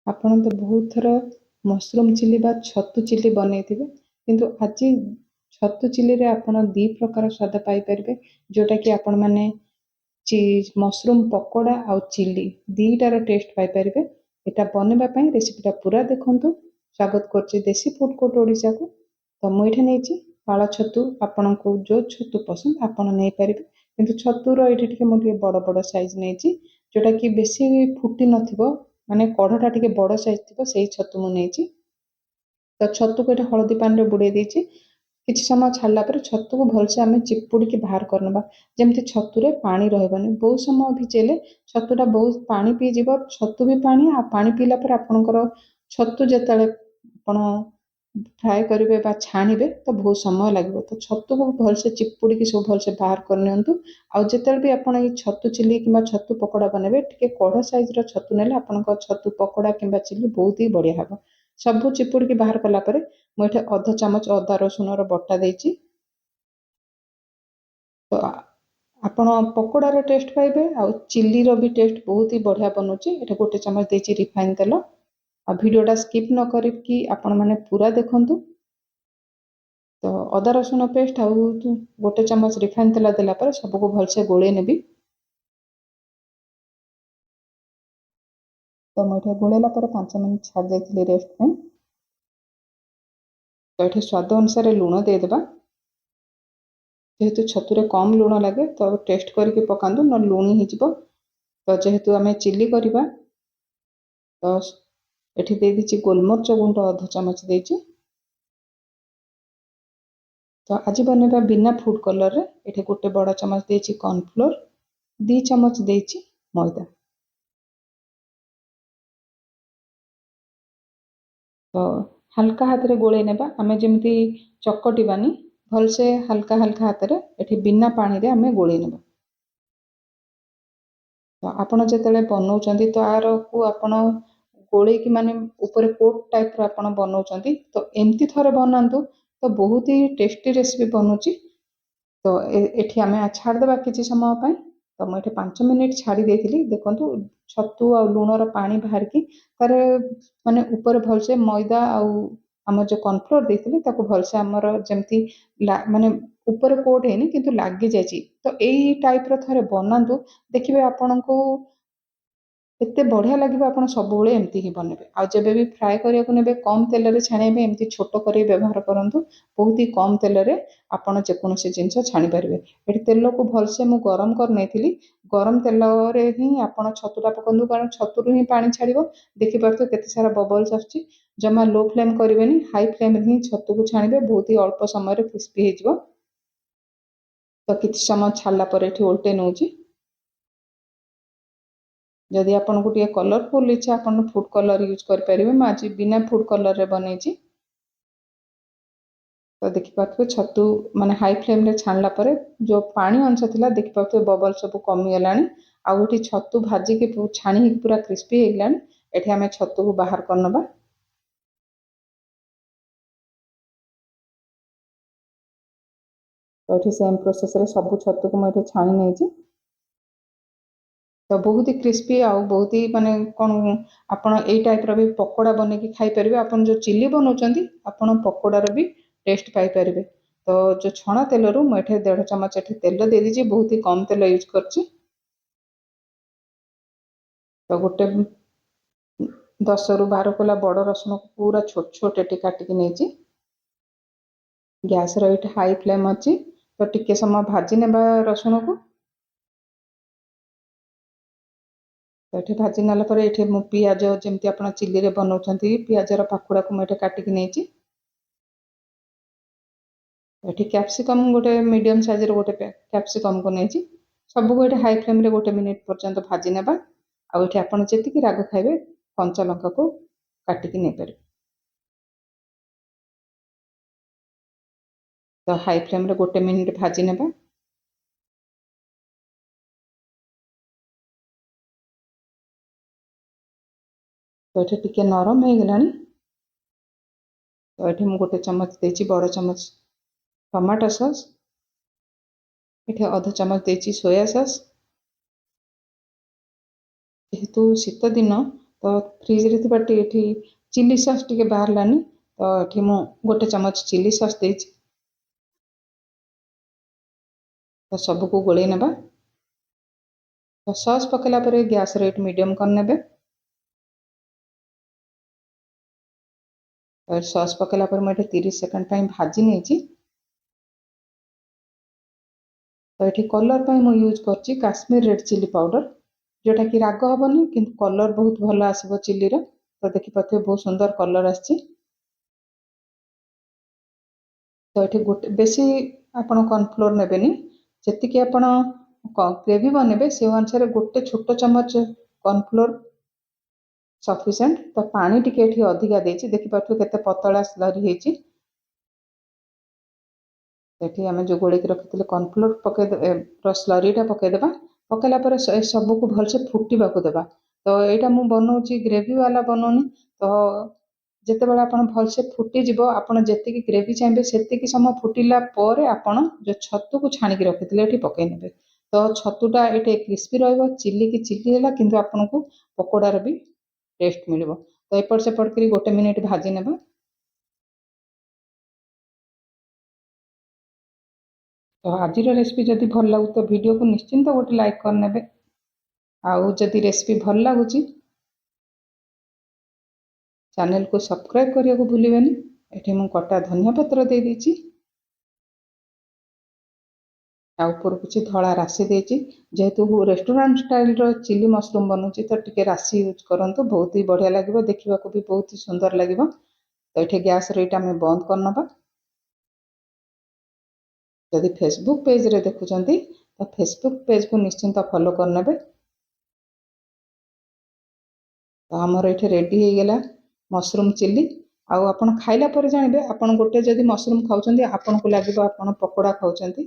ଆପଣ ତ ବହୁତ ଥର ମସରୁମ୍ ଚିଲି ବା ଛତୁ ଚିଲି ବନେଇଥିବେ, କିନ୍ତୁ ଆଜି ଛତୁ ଚିଲିରେ ଆପଣ ଦୁଇ ପ୍ରକାର ସ୍ୱାଦ ପାଇପାରିବେ, ଯେଉଁଟାକି ଆପଣମାନେ ମସରୁମ୍ ପକୋଡ଼ା ଆଉ ଚିଲି ଦୁଇଟାର ଟେଷ୍ଟ ପାଇପାରିବେ। এটা ବନେଇବା ପାଇଁ ରେସିପିଟା ପୁରା ଦେଖନ୍ତୁ। ସ୍ୱାଗତ କରୁଛି ଦେଶୀ ଫୁଡ୍ କୋର୍ଟ ଓଡ଼ିଶାକୁ। ତ ମୁଁ ଏଇଠି ନେଇଛି ପାଳ ଛତୁ, ଆପଣଙ୍କୁ ଯେଉଁ ଛତୁ ପସନ୍ଦ ଆପଣ ନେଇପାରିବେ, କିନ୍ତୁ ଛତୁର ଏଇଠି ଟିକେ ମୁଁ ଟିକେ ବଡ଼ ବଡ଼ ସାଇଜ୍ ନେଇଛି, ଯେଉଁଟାକି ବେଶୀ ଫୁଟି ନଥିବ, ମାନେ କଢ଼ଟା ଟିକେ ବଡ଼ ସାଇଜ୍ ଥିବ, ସେଇ ଛତୁ ମୁଁ ନେଇଛି। ତ ଛତୁକୁ ଏଠି ହଳଦୀ ପାଣିରେ ବୁଡ଼େଇ ଦେଇଛି। କିଛି ସମୟ ଛାଡ଼ିଲା ପରେ ଛତୁକୁ ଭଲସେ ଆମେ ଚିପୁଡ଼ିକି ବାହାର କରିନେବା, ଯେମିତି ଛତୁରେ ପାଣି ରହିବନି। ବହୁତ ସମୟ ଭିଜେଇଲେ ଛତୁଟା ବହୁତ ପାଣି ପିଇଯିବ, ଛତୁ ବି ପାଣି, ଆଉ ପାଣି ପିଇଲା ପରେ ଆପଣଙ୍କର ଛତୁ ଯେତେବେଳେ ଆପଣ ଫ୍ରାଏ କରିବେ ବା ଛାଣିବେ ତ ବହୁତ ସମୟ ଲାଗିବ। ତ ଛତୁକୁ ଭଲସେ ଚିପୁଡ଼ିକି ସବୁ ଭଲସେ ବାହାର କରିନିଅନ୍ତୁ। ଆଉ ଯେତେବେଳେ ବି ଆପଣ ଏଇ ଛତୁ ଚିଲି କିମ୍ବା ଛତୁ ପକୋଡ଼ା ବନେଇବେ, ଟିକେ କଢ଼ ସାଇଜ୍ର ଛତୁ ନେଲେ ଆପଣଙ୍କ ଛତୁ ପକୋଡ଼ା କିମ୍ବା ଚିଲି ବହୁତ ହି ବଢ଼ିଆ ହେବ। ସବୁ ଚିପୁଡ଼ିକି ବାହାର କଲା ପରେ ମୁଁ ଏଠି ଅଧ ଚାମଚ ଅଦା ରସୁଣର ବଟା ଦେଇଛି। ତ ଆପଣ ପକୋଡ଼ାର ଟେଷ୍ଟ ପାଇବେ, ଆଉ ଚିଲିର ବି ଟେଷ୍ଟ ବହୁତ ହି ବଢ଼ିଆ ବନୁଛି। ଏଠି ଗୋଟେ ଚାମଚ ଦେଇଛି ରିଫାଇନ୍ ତେଲ। ଆଉ ଭିଡ଼ିଓଟା ସ୍କିପ୍ ନ କରିକି ଆପଣମାନେ ପୁରା ଦେଖନ୍ତୁ। ତ ଅଦା ରସୁଣ ପେଷ୍ଟ ଆଉ ଗୋଟେ ଚାମଚ ରିଫାଇନ୍ ତେଲ ଦେଲା ପରେ ସବୁକୁ ଭଲସେ ଗୋଳେଇ ନେବି। ତ ମୁଁ ଏଠି ଗୋଳେଇଲା ପରେ 5 ମିନିଟ୍ ଛାଡ଼ି ଦେଇଥିଲି ରେଷ୍ଟ ପାଇଁ। ତ ଏଠି ସ୍ୱାଦ ଅନୁସାରେ ଲୁଣ ଦେଇଦେବା। ଯେହେତୁ ଛତୁରେ କମ୍ ଲୁଣ ଲାଗେ ତ ଟେଷ୍ଟ କରିକି ପକାନ୍ତୁ, ନହେଲେ ଲୁଣି ହେଇଯିବ। ତ ଯେହେତୁ ଆମେ ଚିଲି କରିବା, ତ ଏଠି ଦେଇଦେଇଛି ଗୋଲମରିଚ ଗୁଣ୍ଡ ଅଧ ଚାମଚ ଦେଇଛି। ତ ଆଜି ବନେଇବା ବିନା ଫୁଡ୍ କଲର୍ରେ ଏଠି ଗୋଟେ ବଡ଼ ଚାମଚ ଦେଇଛି କର୍ଣ୍ଣଫ୍ଲୋର, 2 ଚାମଚ ଦେଇଛି ମଇଦା। ତ ହାଲକା ହାତରେ ଗୋଳେଇ ନେବା, ଆମେ ଯେମିତି ଚକଟିବାନି, ଭଲସେ ହାଲକା ହାଲକା ହାତରେ ଏଠି ବିନା ପାଣିରେ ଆମେ ଗୋଳେଇ ନେବା। ତ ଆପଣ ଯେତେବେଳେ ବନଉଛନ୍ତି ତ ଆରକୁ ଆପଣ ଗୋଳେଇକି ମାନେ ଉପରେ କୋଟ୍ ଟାଇପ୍ର ଆପଣ ବନଉଛନ୍ତି, ତ ଏମିତି ଥରେ ବନାନ୍ତୁ, ତ ବହୁତ ହି ଟେଷ୍ଟି ରେସିପି ବନୁଛି। ତ ଏଠି ଆମେ ଛାଡ଼ିଦେବା କିଛି ସମୟ ପାଇଁ। ତ ମୁଁ ଏଠି 5 ମିନିଟ୍ ଛାଡ଼ି ଦେଇଥିଲି। ଦେଖନ୍ତୁ ଛତୁ ଆଉ ଲୁଣର ପାଣି ବାହାରିକି ତାର ମାନେ ଉପରେ ଭଲସେ ମଇଦା ଆଉ ଆମର ଯେଉଁ କର୍ଣ୍ଣଫ୍ଲୋର ଦେଇଥିଲି ତାକୁ ଭଲସେ ଆମର ଯେମିତି ମାନେ ଉପରେ କୋଟ୍ ହେଇନି କିନ୍ତୁ ଲାଗି ଯାଇଛି। ତ ଏଇ ଟାଇପ୍ର ଥରେ ବନାନ୍ତୁ, ଦେଖିବେ ଆପଣଙ୍କୁ ଏତେ ବଢ଼ିଆ ଲାଗିବ। ଆପଣ ସବୁବେଳେ ଏମିତି ହିଁ ବନେଇବେ। ଆଉ ଯେବେ ବି ଫ୍ରାଏ କରିବାକୁ ନେବେ, କମ୍ ତେଲରେ ଛାଣିବା ପାଇଁ ଏମିତି ଛୋଟ କରେଇ ବ୍ୟବହାର କରନ୍ତୁ। ବହୁତ ହି କମ୍ ତେଲରେ ଆପଣ ଯେକୌଣସି ଜିନିଷ ଛାଣିପାରିବେ। ଏଠି ତେଲକୁ ଭଲସେ ମୁଁ ଗରମ କରି ନେଇଥିଲି। ଗରମ ତେଲରେ ହିଁ ଆପଣ ଛତୁଟା ପକାନ୍ତୁ, କାରଣ ଛତୁରୁ ହିଁ ପାଣି ଛାଡ଼ିବ। ଦେଖିପାରୁଥିବେ କେତେ ସାରା ବବଲ୍ସ ଆସୁଛି। ଜମା ଲୋ ଫ୍ଲେମ୍ କରିବେନି, ହାଇ ଫ୍ଲେମ୍ରେ ହିଁ ଛତୁକୁ ଛାଣିବେ, ବହୁତ ହି ଅଳ୍ପ ସମୟରେ କ୍ରିସ୍ପି ହେଇଯିବ। ତ କିଛି ସମୟ ଛାଡ଼ିଲା ପରେ ଏଠି ଓଲଟେଇ ନେଉଛି। ଯଦି ଆପଣଙ୍କୁ ଟିକେ କଲରଫୁଲ୍ ଇଚ୍ଛା, ଆପଣ ଫୁଡ୍ କଲର୍ ୟୁଜ୍ କରିପାରିବେ। ମୁଁ ଆଜି ବିନା ଫୁଡ୍ କଲର୍ରେ ବନେଇଛି। ତ ଦେଖିପାରୁଥିବେ ଛତୁ ମାନେ ହାଇ ଫ୍ଲେମ୍ରେ ଛାଣିଲା ପରେ ଯେଉଁ ପାଣି ଅଂଶ ଥିଲା, ଦେଖିପାରୁଥିବେ ବବଲ୍ ସବୁ କମିଗଲାଣି। ଆଉ ଏଠି ଛତୁ ଭାଜିକି ଛାଣି ହେଇକି ପୁରା କ୍ରିସ୍ପି ହେଇଗଲାଣି। ଏଠି ଆମେ ଛତୁକୁ ବାହାର କରିନେବା। ତ ଏଠି ସେମ୍ ପ୍ରୋସେସ୍ରେ ସବୁ ଛତୁକୁ ମୁଁ ଏଠି ଛାଣି ନେଇଛି। ତ ବହୁତ ହି କ୍ରିସ୍ପି ଆଉ ବହୁତ ହି ମାନେ କ'ଣ ଆପଣ ଏଇ ଟାଇପ୍ର ବି ପକୋଡ଼ା ବନେଇକି ଖାଇପାରିବେ। ଆପଣ ଯେଉଁ ଚିଲି ବନାଉଛନ୍ତି, ଆପଣ ପକୋଡ଼ାର ବି ଟେଷ୍ଟ ପାଇପାରିବେ। ତ ଯେଉଁ ଛଣା ତେଲରୁ ମୁଁ ଏଠି 1.5 ଚାମଚ ଏଠି ତେଲ ଦେଇଦେଇଛି, ବହୁତ ହି କମ୍ ତେଲ ୟୁଜ୍ କରିଛି। ତ ଗୋଟେ 10ରୁ 12 କୋଲା ବଡ଼ ରସୁଣକୁ ପୁରା ଛୋଟ ଛୋଟ ଏଠି କାଟିକି ନେଇଛି। ଗ୍ୟାସ୍ର ଏଇଠି ହାଇ ଫ୍ଲେମ୍ ଅଛି। ତ ଟିକେ ସମୟ ଭାଜି ନେବା ରସୁଣକୁ। ତ ଏଠି ଭାଜି ନେଲା ପରେ ଏଠି ମୁଁ ପିଆଜ, ଯେମିତି ଆପଣ ଚିଲିରେ ବନାଉଛନ୍ତି, ପିଆଜର ପାଖୁଡ଼ାକୁ ମୁଁ ଏଠି କାଟିକି ନେଇଛି। ଏଠି କ୍ୟାପ୍ସିକମ୍ ଗୋଟେ ମିଡ଼ିୟମ୍ ସାଇଜ୍ର ଗୋଟେ କ୍ୟାପ୍ସିକମ୍କୁ ନେଇଛି। ସବୁକୁ ଏଠି ହାଇ ଫ୍ଲେମ୍ରେ 1 ମିନିଟ୍ ପର୍ଯ୍ୟନ୍ତ ଭାଜି ନେବା। ଆଉ ଏଠି ଆପଣ ଯେତିକି ରାଗ ଖାଇବେ, କଞ୍ଚା ଲଙ୍କାକୁ କାଟିକି ନେଇପାରିବେ। ତ ହାଇ ଫ୍ଲେମ୍ରେ 1 ମିନିଟ୍ ଭାଜି ନେବା। ତ ଏଠି ଟିକେ ନରମ ହେଇଗଲାଣି। ତ ଏଠି ମୁଁ ଗୋଟେ ଚାମଚ ଦେଇଛି, ବଡ଼ ଚାମଚ ଟମାଟୋ ସସ୍। ଏଠି ଅଧ ଚାମଚ ଦେଇଛି ସୋୟା ସସ୍। ଯେହେତୁ ଶୀତ ଦିନ, तो फ्रिज रे थिबा एठी चिली सॉस टिके बाहरलानी तो एठी मु 1 चमच चिली सॉस देछि तो सबको गोळेई नेबा तो सॉस पकेला परे गैस रेट मीडियम कर नेबे और सॉस पकेला पर मैं 30 सेकंड टाइम भाजी नेछि तो ये कलर पर मुझे यूज कर काश्मीर रेड चिली पाउडर जोटा कि राग हेनी कि कलर बहुत भल आसो चिली तो देखिपे बहुत सुंदर कलर आसी तो ये गोटे बेसी आपण कॉर्नफ्लोर नेबेनी जी आप ग्रेवी बनइबे से अनुसार गोटे छोट चमच कॉर्नफ्लोर सफिशिएंट तो पानी टिके अधिका देछि देखिपे केते पतला स्लरी हेछि एठी आमे जो गोळे रखिथिले कॉर्नफ्लोर पके स्लरीटा पकेदेबा पकेला पर सबको भलसे फुटिबाको देबा तो एटा मु बनाउछि ग्रेवी वाला बनाउनी तो जेते बेला आपण भलसे फुटी जिवो आपण जेतिकी ग्रेवी चाहिए सेतिकी समय फुटिला पर आपण जो छतु को छाणी के रखिथिले एठी पके नेबे तो छतुटा एटे क्रिस्पी रहइबो चिल्ली की चिल्ली होला किंतु आपनको पकोडार भी टेस्ट मिलिबो तो एपट सेपट करी 1 मिनिट भाजी नेबा तो आज रेसिपी जदि भल लगु तो वीडियो को निश्चिंत गोटे लाइक करने आउ जदि रेसिपी भल लगुच चैनल को सब्सक्राइब करने को भूलिबेनी एठी मु कटा धनिया पत्र दे देछि आ ऊपर कुछ धड़ा राशि देछि जेहेतु रेस्टोरेंट स्टाइल रो चिली मशरूम बनउछि तो टिके राशि यूज करंतु बहुत ही बढ़िया लागिबो देखिबा को भी बहुत ही सुंदर लागिबो तो एठी गैस रेट आमे बंद करनबा जदि फेसबुक पेज रे देखुचंती तो फेसबुक पेज को निश्चिंत फॉलो करनेबे तो हमर एठी रेडी हे गेला मशरूम चिली आउ आपण खाइला पर जानिबे आपण गोटे जदि मशरूम खाउचंती आपण को लागिबो आपण पकोड़ा खाउचंती